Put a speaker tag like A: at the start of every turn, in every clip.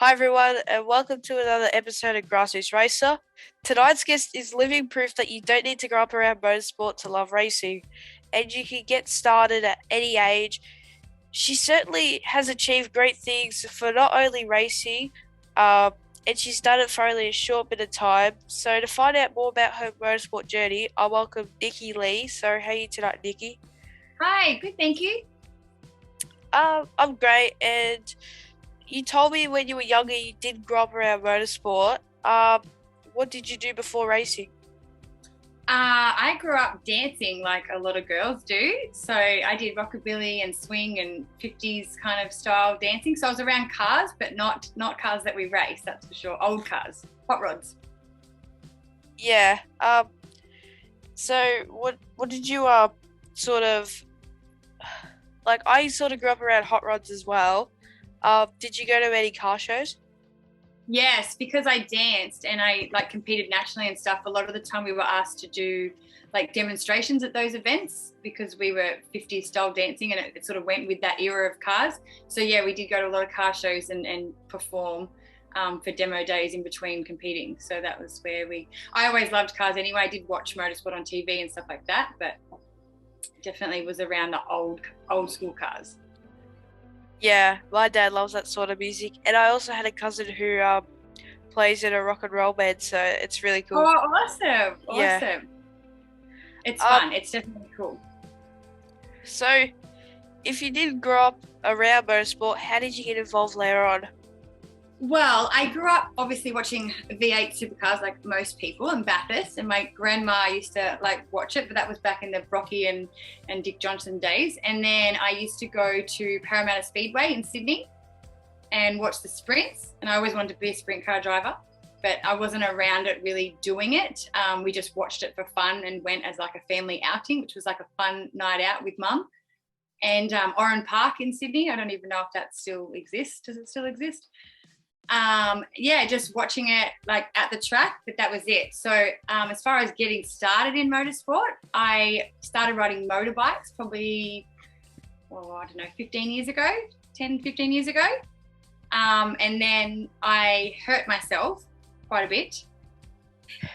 A: Hi everyone, and welcome to another episode of Grassroots Racer. Tonight's guest is living proof that you don't need to grow up around motorsport to love racing, and you can get started at any age. She certainly has achieved great things for not only racing, and she's done it for only a short bit of time. So to find out more about her motorsport journey, I welcome Nikki Lee. So how are you tonight, Nikki?
B: Hi, good, thank you.
A: I'm great, and you told me when you were younger you did grow up around motorsport. What did you do before racing?
B: I grew up dancing like a lot of girls do. So I did rockabilly and swing and 50s kind of style dancing. So I was around cars, but not cars that we race, that's for sure. Old cars, hot rods.
A: Yeah. So what did you sort of like? I sort of grew up around hot rods as well. Did you go to any car shows?
B: Yes, because I danced and I like competed nationally and stuff. A lot of the time we were asked to do like demonstrations at those events because we were 50s style dancing and it sort of went with that era of cars. So yeah, we did go to a lot of car shows and perform for demo days in between competing. So that was where I always loved cars anyway. I did watch motorsport on TV and stuff like that, but definitely was around the old school cars.
A: Yeah, my dad loves that sort of music, and I also had a cousin who plays in a rock and roll band, so it's really cool.
B: Oh, awesome!
A: Yeah.
B: Awesome. It's fun. It's definitely cool.
A: So, if you did grow up around motorsport, how did you get involved later on?
B: Well, I grew up obviously watching V8 supercars like most people and Bathurst, and my grandma used to like watch it, but that was back in the Brocky and Dick Johnson days. And then I used to go to Parramatta Speedway in Sydney and watch the sprints, and I always wanted to be a sprint car driver, but I wasn't around it really doing it. We just watched it for fun and went as like a family outing, which was like a fun night out with mum. And Oran Park in Sydney, I don't even know if that still exists. Does it still exist? Just watching it like at the track, but that was it. So as far as getting started in motorsport, I started riding motorbikes probably, I don't know, 15 years ago. And then I hurt myself quite a bit.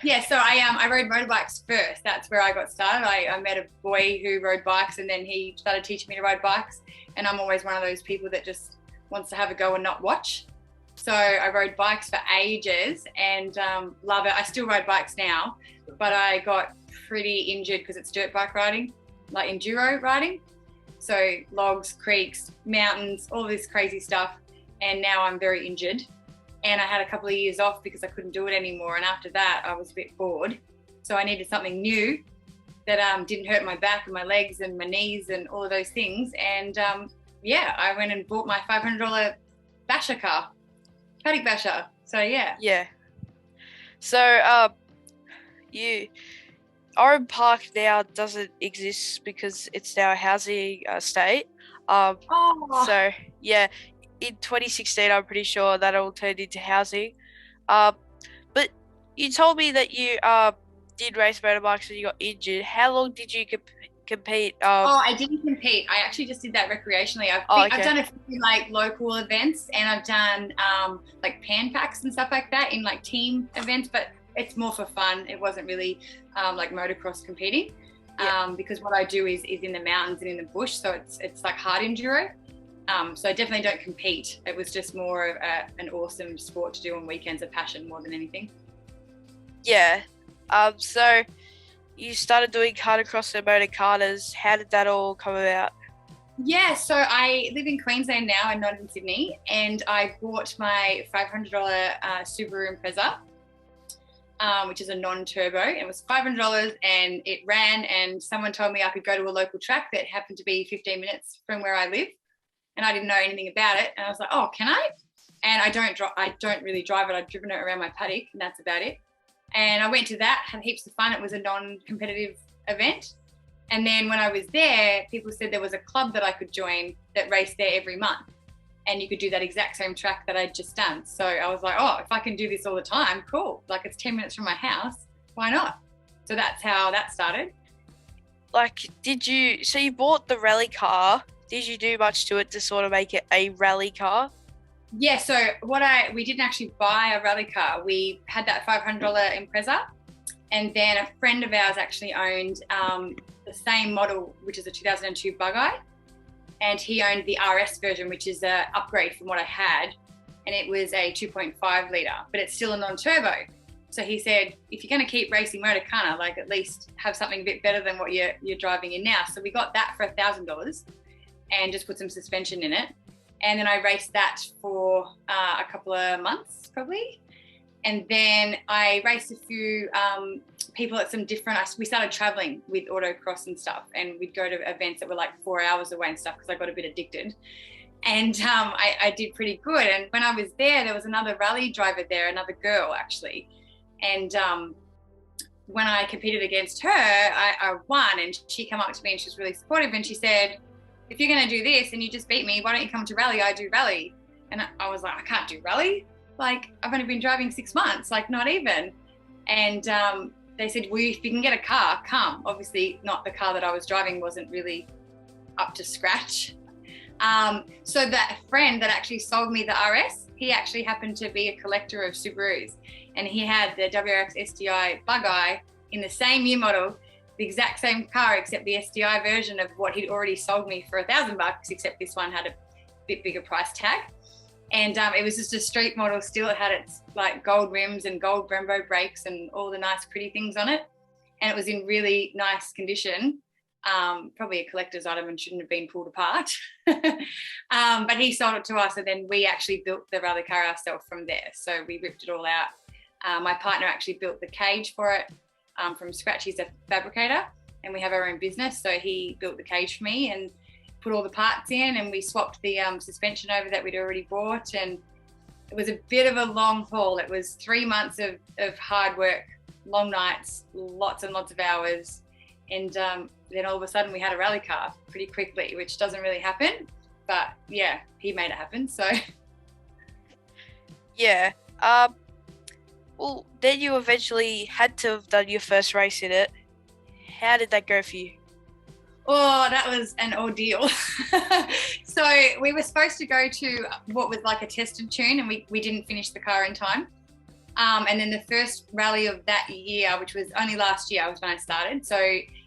B: Yeah, so I rode motorbikes first. That's where I got started. I met a boy who rode bikes, and then he started teaching me to ride bikes. And I'm always one of those people that just wants to have a go and not watch. So I rode bikes for ages and love it. I still ride bikes now, but I got pretty injured because it's dirt bike riding, like enduro riding. So logs, creeks, mountains, all this crazy stuff. And now I'm very injured. And I had a couple of years off because I couldn't do it anymore. And after that, I was a bit bored. So I needed something new that didn't hurt my back and my legs and my knees and all of those things. And I went and bought my $500 basher car. Paddock basher. So yeah.
A: Yeah. So Oran Park now doesn't exist because it's now a housing estate. So yeah, in 2016, I'm pretty sure that all turned into housing. But you told me that you did race motorbikes and you got injured. How long did you compete?
B: I didn't compete. I actually just did that recreationally. I've done a few like local events, and I've done like pan packs and stuff like that in like team events, but it's more for fun. It wasn't really like motocross competing because what I do is in the mountains and in the bush, so it's like hard enduro. So I definitely don't compete. It was just more of an awesome sport to do on weekends, a passion more than anything.
A: Yeah. So you started doing cartocross and motor carters. How did that all come about?
B: Yeah, so I live in Queensland now and not in Sydney, and I bought my $500 Subaru Impreza, which is a non-turbo. It was $500 and it ran, and someone told me I could go to a local track that happened to be 15 minutes from where I live, and I didn't know anything about it, and I was like, oh, can I? And I don't really drive it. I've driven it around my paddock, and that's about it. And I went to that, had heaps of fun. It was a non-competitive event. And then when I was there, people said there was a club that I could join that raced there every month. And you could do that exact same track that I'd just done. So I was like, oh, if I can do this all the time, cool. Like it's 10 minutes from my house, why not? So that's how that started.
A: Like, so you bought the rally car. Did you do much to it to sort of make it a rally car?
B: Yeah, so we didn't actually buy a rally car. We had that $500 Impreza, and then a friend of ours actually owned the same model, which is a 2002 Bug-Eye, and he owned the RS version, which is an upgrade from what I had, and it was a 2.5 litre, but it's still a non-turbo. So he said, if you're going to keep racing Motor Carna, like at least have something a bit better than what you're driving in now. So we got that for $1,000 and just put some suspension in it. And then I raced that for a couple of months probably. And then I raced a few people at some different, we started traveling with autocross and stuff, and we'd go to events that were like 4 hours away and stuff because I got a bit addicted. And I did pretty good. And when I was there was another rally driver there, another girl actually. And when I competed against her, I won, and she came up to me and she was really supportive, and she said, if you're going to do this and you just beat me, why don't you come to rally? I do rally. And I was like, I can't do rally. Like, I've only been driving 6 months, like not even. And they said, well, if you can get a car, come. Obviously not the car that I was driving wasn't really up to scratch. So that friend that actually sold me the RS, he actually happened to be a collector of Subarus, and he had the WRX STI Bug-Eye in the same year model, the exact same car, except the STI version of what he'd already sold me for $1,000, except this one had a bit bigger price tag. And it was just a street model still. It had its like gold rims and gold Brembo brakes and all the nice pretty things on it. And it was in really nice condition. Probably a collector's item and shouldn't have been pulled apart. But he sold it to us, and then we actually built the rally car ourselves from there. So we ripped it all out. My partner actually built the cage for it from scratch. He's a fabricator, and we have our own business. So he built the cage for me and put all the parts in, and we swapped the suspension over that we'd already bought. And it was a bit of a long haul. It was 3 months of hard work, long nights, lots and lots of hours. And then all of a sudden we had a rally car pretty quickly, which doesn't really happen. But yeah, he made it happen, so.
A: Yeah. Well, then you eventually had to have done your first race in it. How did that go for you?
B: Oh, that was an ordeal. So we were supposed to go to what was like a test and tune, and we didn't finish the car in time. And then the first rally of that year, which was only last year, was when I started. So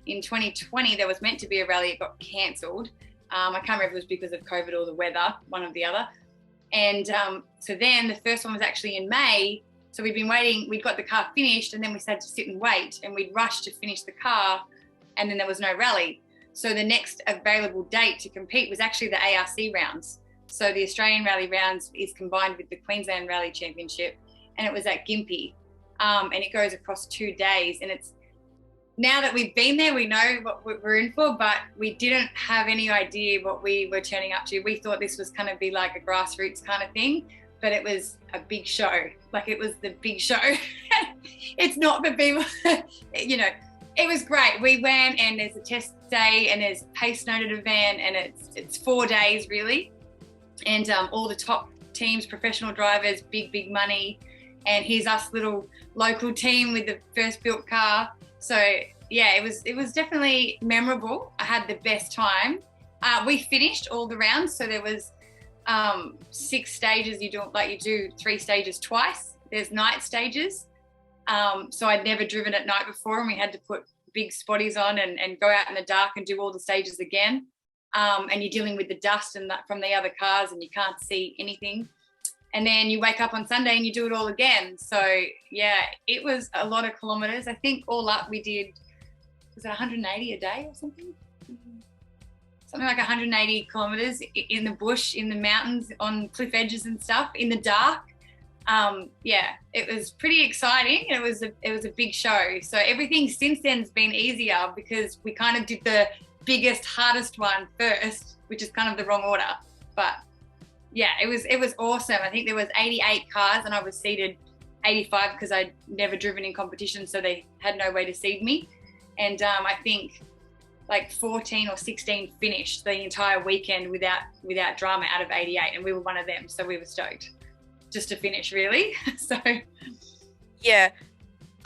B: in 2020, there was meant to be a rally. It got cancelled. I can't remember if it was because of COVID or the weather, one or the other. And so then the first one was actually in May. So we'd been waiting. We'd got the car finished, and then we had to sit and wait, and we'd rushed to finish the car, and then there was no rally. So the next available date to compete was actually the ARC rounds. So the Australian Rally rounds is combined with the Queensland Rally Championship, and it was at Gympie. And it goes across 2 days. And it's, now that we've been there, we know what we're in for, but we didn't have any idea what we were turning up to. We thought this was going to be like a grassroots kind of thing, but it was a big show. Like, it was the big show. It's not for people, you know. It was great. We went, and there's a test day, and there's a pace noted event, and it's 4 days really. And all the top teams, professional drivers, big money. And here's us little local team with the first built car. So yeah, it was definitely memorable. I had the best time. We finished all the rounds. So there was 6 stages. You do 3 stages twice. There's night stages. So I'd never driven at night before, and we had to put big spotties on and go out in the dark and do all the stages again. And you're dealing with the dust and that from the other cars, and you can't see anything. And then you wake up on Sunday and you do it all again. So yeah, it was a lot of kilometers. I think all up we did, was it 180 a day or something? Something like 180 kilometers in the bush, in the mountains, on cliff edges and stuff, in the dark. Yeah, it was pretty exciting. It was a big show. So everything since then has been easier because we kind of did the biggest, hardest one first, which is kind of the wrong order. But yeah, it was awesome. I think there was 88 cars, and I was seated 85 because I'd never driven in competition, so they had no way to seed me. And I think like 14 or 16 finished the entire weekend without drama out of 88, and we were one of them. So we were stoked just to finish, really. So
A: yeah,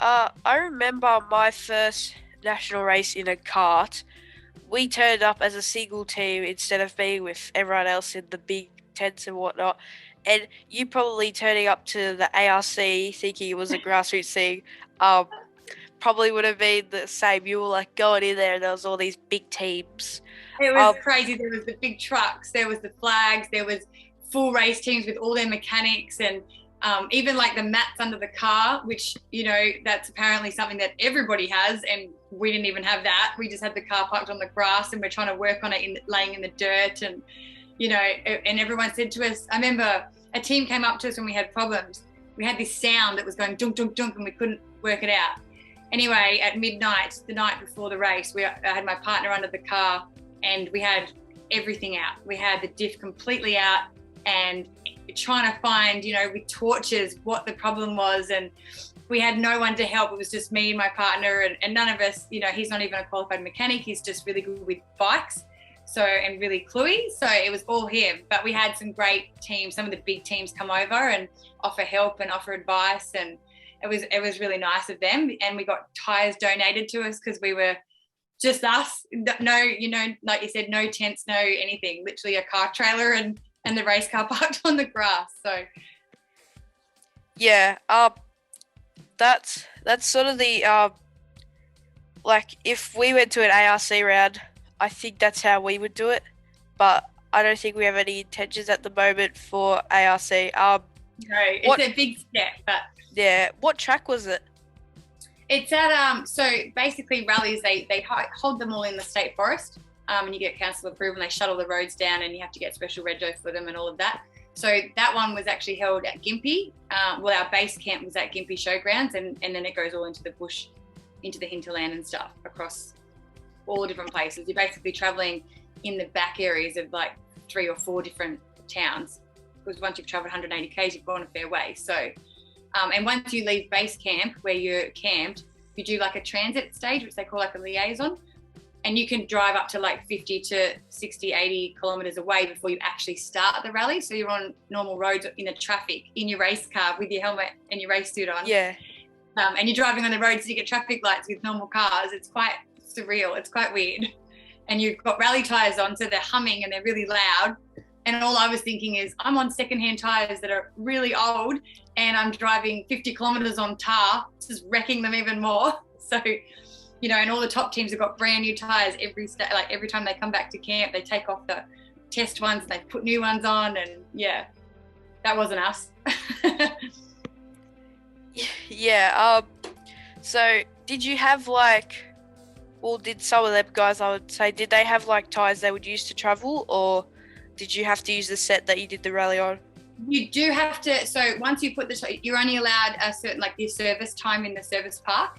A: I remember my first national race in a kart. We turned up as a single team instead of being with everyone else in the big tents and whatnot, and you probably turning up to the ARC thinking it was a grassroots thing, um, probably would have been the same. You were like going in there and there was all these big teams.
B: It was crazy. There was the big trucks, there was the flags, there was full race teams with all their mechanics, and even like the mats under the car, which, you know, that's apparently something that everybody has, and we didn't even have that. We just had the car parked on the grass and we're trying to work on it laying in the dirt, and, you know, and everyone said to us, I remember a team came up to us when we had problems. We had this sound that was going dunk, dunk, dunk, and we couldn't work it out. Anyway, at midnight, the night before the race, I had my partner under the car and we had everything out. We had the diff completely out and trying to find, you know, with torches what the problem was, and we had no one to help. It was just me and my partner, and none of us, you know, he's not even a qualified mechanic. He's just really good with bikes, so, and really cluey. So it was all him. But we had some great teams, some of the big teams come over and offer help and offer advice, and it was really nice of them. And we got tires donated to us because we were just us. No, you know, like you said, no tents, no anything. Literally a car trailer and the race car parked on the grass. So
A: yeah, that's sort of the like if we went to an ARC round, I think that's how we would do it. But I don't think we have any intentions at the moment for ARC.
B: No, it's a big step, but
A: yeah. What track was it?
B: It's at so basically Rallies, they hold them all in the state forest, and you get council approval and they shuttle the roads down and you have to get special rego for them and all of that. So that one was actually held at Gympie. Well, our base camp was at Gympie Showgrounds, and then it goes all into the bush, into the hinterland and stuff across all different places. You're basically traveling in the back areas of like 3 or 4 different towns, because once you've traveled 180 k's, you've gone a fair way. So, and once you leave base camp where you're camped, you do like a transit stage, which they call like a liaison, and you can drive up to like 50 to 60, 80 kilometres away before you actually start the rally. So you're on normal roads in the traffic in your race car with your helmet and your race suit on.
A: Yeah.
B: And you're driving on the roads, so you get traffic lights with normal cars. It's quite surreal. It's quite weird. And you've got rally tyres on, so they're humming and they're really loud. And all I was thinking is, I'm on secondhand tyres that are really old and I'm driving 50 kilometres on tar, just wrecking them even more. So, you know, and all the top teams have got brand new tyres every time they come back to camp. They take off the test ones and they put new ones on, and yeah, that wasn't us.
A: Yeah. So did you have did some of them guys, I would say, did they have like tyres they would use to travel, or did you have to use the set that you did the rally on?
B: You do have to. So once you put you're only allowed a certain, like, your service time in the service park.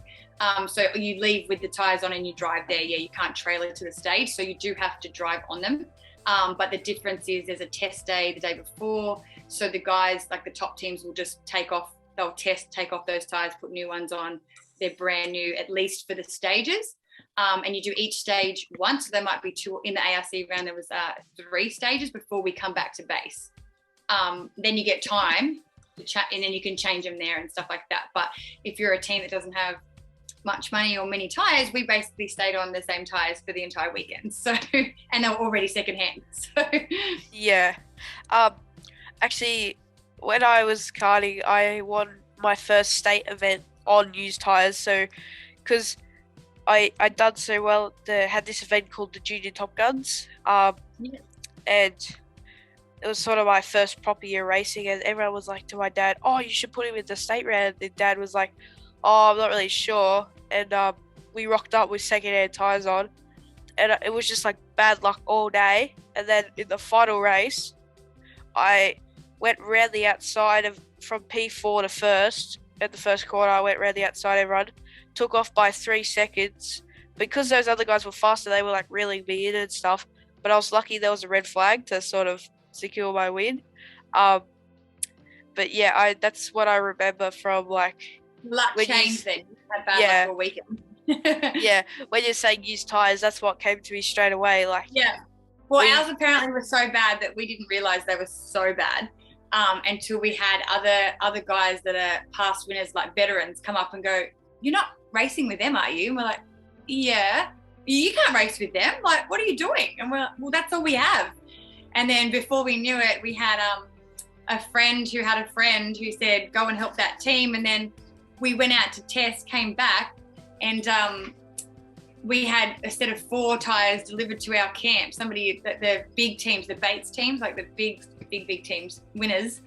B: So you leave with the tyres on and you drive there. Yeah, you can't trailer to the stage, so you do have to drive on them. But the difference is there's a test day the day before. So the guys, like the top teams, will just take off those tyres, put new ones on. They're brand new, at least for the stages. And you do each stage once. So there might be 2 in the ARC round. There was 3 stages before we come back to base. Then you get time to chat, and then you can change them there and stuff like that. But if you're a team that doesn't have much money or many tyres, we basically stayed on the same tyres for the entire weekend. So, and they were already secondhand. So
A: yeah. Actually, when I was karting, I won my first state event on used tyres. So, because I'd done so well, they had this event called the Junior Top Guns.
B: Yeah.
A: And it was sort of my first proper year racing, and everyone was like to my dad, "Oh, you should put him in the state round." And Dad was like, "Oh, I'm not really sure." And we rocked up with secondhand tyres on, and it was just like bad luck all day. And then in the final race, I went round the outside from P4 to first. At the first corner, I went round the outside everyone, took off by 3 seconds. Because those other guys were faster, they were like reeling me in and stuff. But I was lucky there was a red flag to sort of secure my win. But yeah, that's what I remember from like
B: luck changed then. You had bad luck all weekend.
A: Yeah, when you're saying used tyres, that's what came to me straight away. Like,
B: yeah. Well, ours apparently were so bad that we didn't realise they were so bad until we had other guys that are past winners, like veterans, come up and go, "You're not racing with them, are you?" And we're like, "Yeah." "You can't race with them. Like, what are you doing?" And we're like, "Well, that's all we have." And then before we knew it, we had a friend who had a friend who said, go and help that team. And then we went out to test, came back, and we had a set of 4 tires delivered to our camp. Somebody, the big teams, the Bates teams, like the big teams, winners,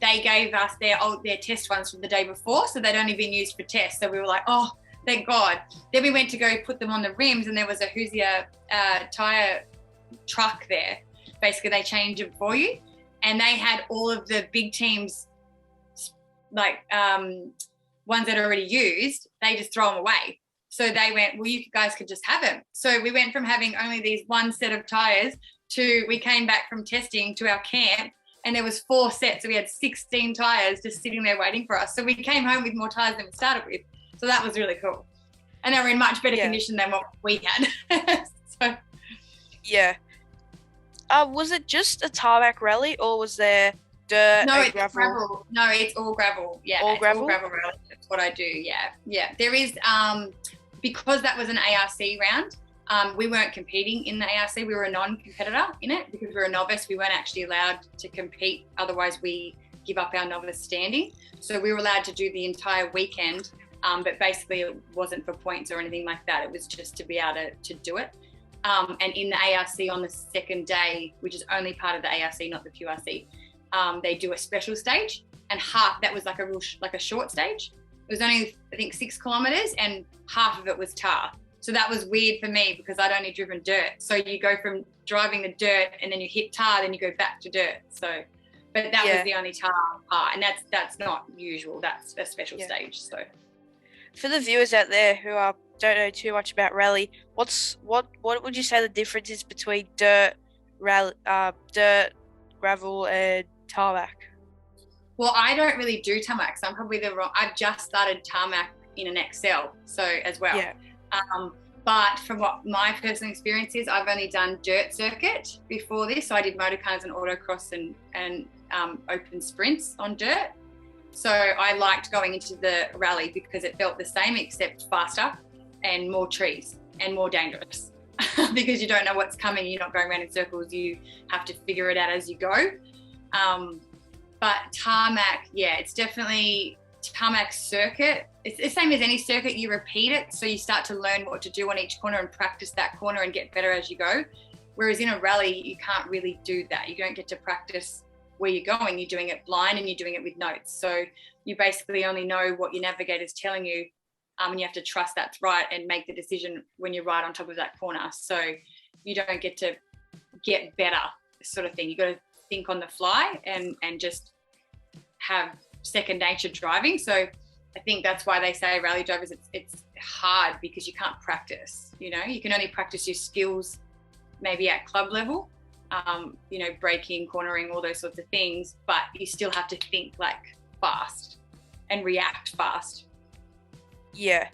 B: they gave us their test ones from the day before, so they'd only been used for tests. So we were like, oh, thank God. Then we went to go put them on the rims, and there was a Hoosier tire truck there. Basically, they change it for you, and they had all of the big teams, like ones that are already used. They just throw them away. So they went, well, you guys could just have them. So we went from having only these 1 set of tires to, we came back from testing to our camp, and there was 4 sets. So we had 16 tires just sitting there waiting for us. So we came home with more tires than we started with. So that was really cool. And they were in much better condition than what we had. So.
A: Yeah. Was it just a tarmac rally, or was there dirt and gravel?
B: No, it's all gravel. Yeah,
A: all gravel?
B: All gravel rally. That's what I do. Yeah. There is, because that was an ARC round, we weren't competing in the ARC. We were a non-competitor in it because we were a novice. We weren't actually allowed to compete. Otherwise, we give up our novice standing. So we were allowed to do the entire weekend, but basically it wasn't for points or anything like that. It was just to be able to do it. And in the ARC on the second day, which is only part of the ARC, not the QRC, they do a special stage, and half that was like a short stage. It was only, I think, 6 kilometers, and half of it was tar. So that was weird for me because I'd only driven dirt. So you go from driving the dirt and then you hit tar, then you go back to dirt. So, but that was the only tar part, and that's not usual. That's a special stage. So,
A: for the viewers out there who don't know too much about rally, what would you say the difference is between dirt, gravel, and tarmac?
B: Well, I don't really do tarmac, so I'm probably I've just started tarmac in an Excel, so as well.
A: Yeah.
B: But from what my personal experience is, I've only done dirt circuit before this. So I did motorcars and autocross and open sprints on dirt. So I liked going into the rally because it felt the same except faster and more trees and more dangerous because you don't know what's coming. You're not going around in circles. You have to figure it out as you go. But tarmac, it's definitely tarmac circuit. It's the same as any circuit. You repeat it, so you start to learn what to do on each corner and practice that corner and get better as you go. Whereas in a rally, you can't really do that. You don't get to practice where you're going. You're doing it blind and you're doing it with notes. So you basically only know what your navigator's telling you, and you have to trust that's right and make the decision when you're right on top of that corner. So you don't get to get better, sort of thing. You got to think on the fly and just have second nature driving. So I think that's why they say rally drivers, it's hard because you can't practice. You can only practice your skills maybe at club level, braking, cornering, all those sorts of things, but you still have to think like fast and react fast.
A: Yeah.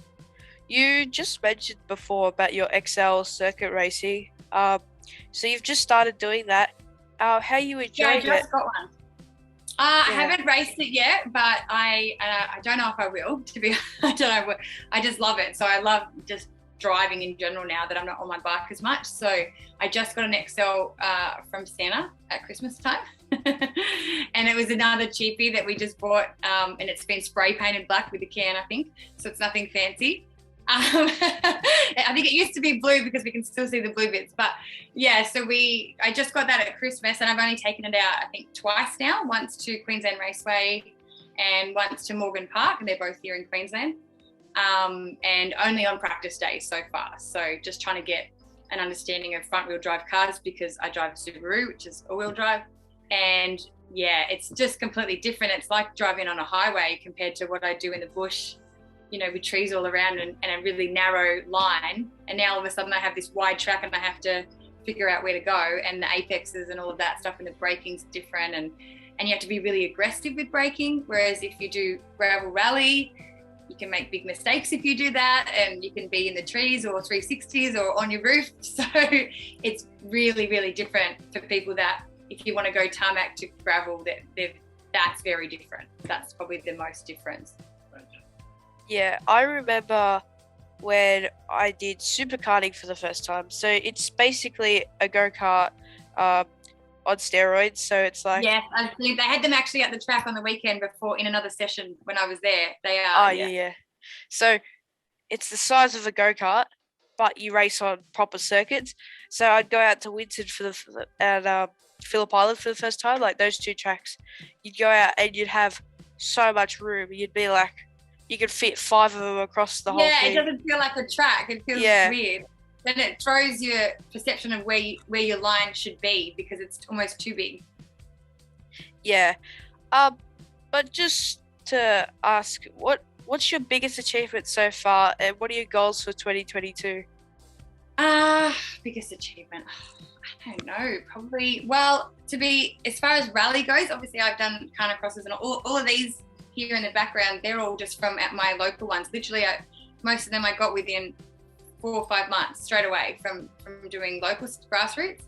A: You just mentioned before about your XL circuit racing. So you've just started doing that. How you enjoying it?
B: I just got one. I haven't raced it yet, but I don't know if I will. I don't know. I just love it. So I love just driving in general now that I'm not on my bike as much. So I just got an XL from Santa at Christmas time, and it was another cheapie that we just bought, and it's been spray painted black with a can, I think. So it's nothing fancy. I think it used to be blue because we can still see the blue bits, but so I just got that at Christmas, and I've only taken it out I think twice now, once to Queensland Raceway and once to Morgan Park, and they're both here in Queensland, and only on practice days so far. So just trying to get an understanding of front wheel drive cars because I drive a Subaru, which is all wheel drive, and it's just completely different. It's like driving on a highway compared to what I do in the bush, with trees all around and a really narrow line. And now all of a sudden I have this wide track and I have to figure out where to go, and the apexes and all of that stuff, and the braking's different, and you have to be really aggressive with braking. Whereas if you do gravel rally, you can make big mistakes if you do that, and you can be in the trees or 360s or on your roof. So it's really, really different for people that, if you want to go tarmac to gravel, that's very different. That's probably the most difference.
A: Yeah, I remember when I did superkarting for the first time. So it's basically a go-kart, on steroids. So it's like,
B: Yes, I think they had them actually at the track on the weekend before in another session when I was there. They are,
A: oh yeah. So it's the size of a go-kart, but you race on proper circuits. So I'd go out to Winton and Phillip Island for the first time, like those two tracks. You'd go out and you'd have so much room. You'd be like, you could fit 5 of them across the whole thing.
B: Yeah, it doesn't feel like a track. It feels weird. Then it throws your perception of where your line should be because it's almost too big.
A: Yeah. But just to ask, what's your biggest achievement so far, and what are your goals for 2022?
B: Biggest achievement. I don't know. Probably, well, as far as rally goes, obviously I've done carnicrosses and all of these here in the background, they're all just from at my local ones. Literally, most of them I got within 4 or 5 months straight away from doing local grassroots.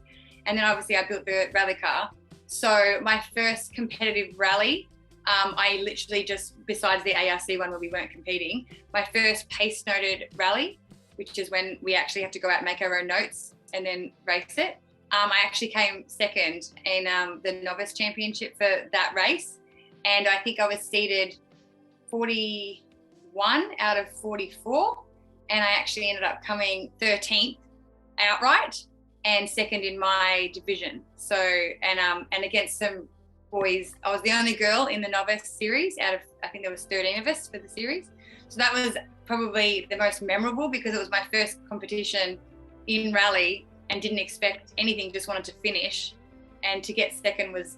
B: And then obviously I built the rally car. So my first competitive rally, I literally just, besides the ARC one where we weren't competing, my first pace noted rally, which is when we actually have to go out and make our own notes and then race it. I actually came second in the novice championship for that race. And I think I was seeded 41 out of 44. And I actually ended up coming 13th outright and second in my division. So, and against some boys, I was the only girl in the novice series out of, I think there was 13 of us for the series. So that was probably the most memorable because it was my first competition in rally and didn't expect anything, just wanted to finish. And to get second was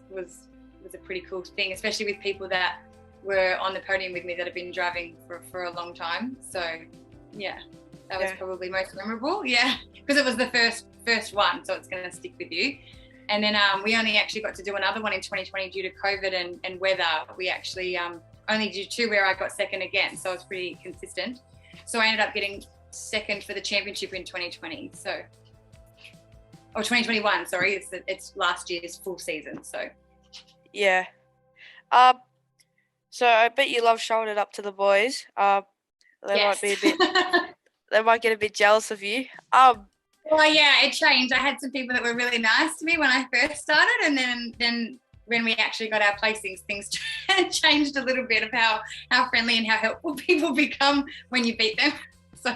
B: a pretty cool thing, especially with people that were on the podium with me that have been driving for a long time. So yeah, that was probably most memorable. Yeah, because it was the first one, so it's going to stick with you. And then we only actually got to do another one in 2020 due to COVID and weather. We actually only did 2 where I got second again, so it's pretty consistent. So I ended up getting second for the championship in 2020. So, or 2021, sorry, it's last year's full season. So
A: yeah. So I bet you love showing it up to the boys. They might be a bit. They might get a bit jealous of you.
B: Well, yeah, it changed. I had some people that were really nice to me when I first started, and then when we actually got our placings, things changed a little bit of how friendly and how helpful people become when you beat them. So,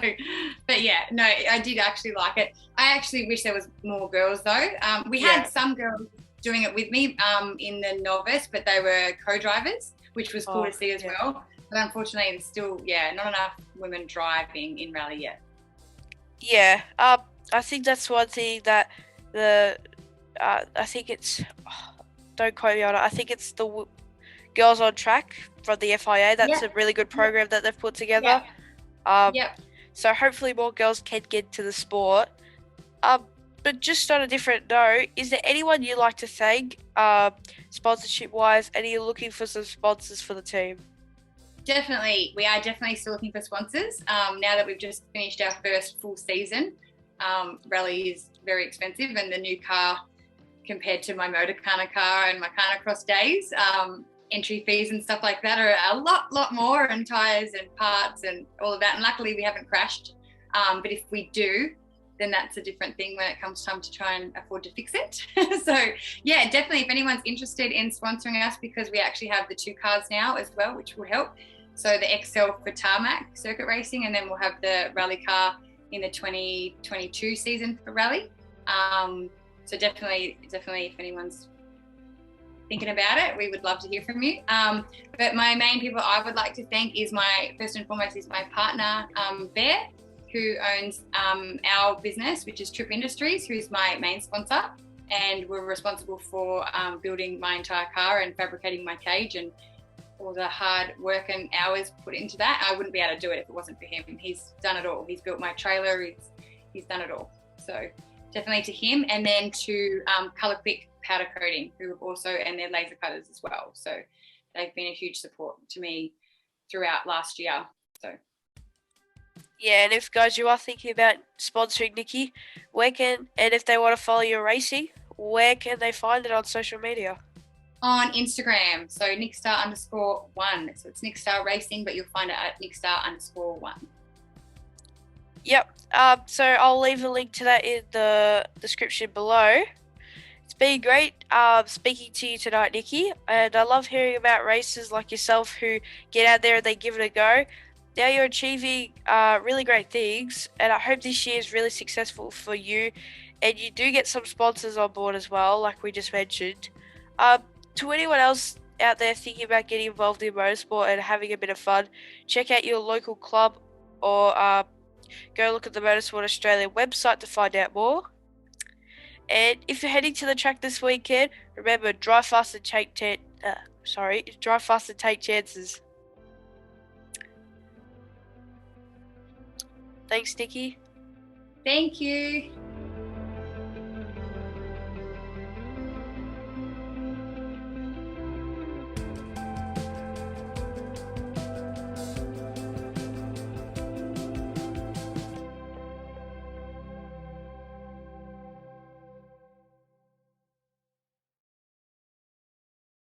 B: but yeah, no, I did actually like it. I actually wish there was more girls though. We had some girls doing it with me in the novice, but they were co-drivers, which was cool to see as well. But unfortunately, there's still, not enough women driving in rally yet.
A: Yeah, I think that's one thing that I think it's, don't quote me on it, I think it's the Girls on Track from the FIA. That's a really good program that they've put together. So hopefully more girls can get into the sport. But just on a different note, is there anyone you'd like to thank, sponsorship-wise, and are you looking for some sponsors for the team?
B: Definitely. We are definitely still looking for sponsors. Now that we've just finished our first full season, rally is very expensive, and the new car compared to my motor car and my carnicross days, entry fees and stuff like that are a lot more, and tyres and parts and all of that. And luckily we haven't crashed. But if we do, then that's a different thing when it comes time to try and afford to fix it. So yeah, definitely if anyone's interested in sponsoring us, because we actually have the 2 cars now as well, which will help. So the XL for tarmac circuit racing, and then we'll have the rally car in the 2022 season for rally. So definitely if anyone's thinking about it, we would love to hear from you. But my main people I would like to thank is first and foremost is my partner, Bear, who owns our business, which is Trip Industries, who's my main sponsor. And we're responsible for building my entire car and fabricating my cage and all the hard work and hours put into that. I wouldn't be able to do it if it wasn't for him. He's done it all. He's built my trailer. He's done it all. So definitely to him. And then to Colour Quick Powder Coating, who have also, and their laser cutters as well. So they've been a huge support to me throughout last year. So
A: yeah, and if guys you are thinking about sponsoring Nikki, and if they want to follow your racing, where can they find it on social media?
B: On Instagram, so NikStar_1. So it's NikStar Racing, but you'll find it at NikStar_1.
A: Yep. So I'll leave a link to that in the description below. It's been great speaking to you tonight, Nikki, and I love hearing about racers like yourself who get out there and they give it a go. Now you're achieving really great things, and I hope this year is really successful for you, and you do get some sponsors on board as well, like we just mentioned. To anyone else out there thinking about getting involved in motorsport and having a bit of fun, check out your local club or go look at the Motorsport Australia website to find out more. And if you're heading to the track this weekend, remember drive fast and drive fast and take chances. Thanks, Nikki.
B: Thank you.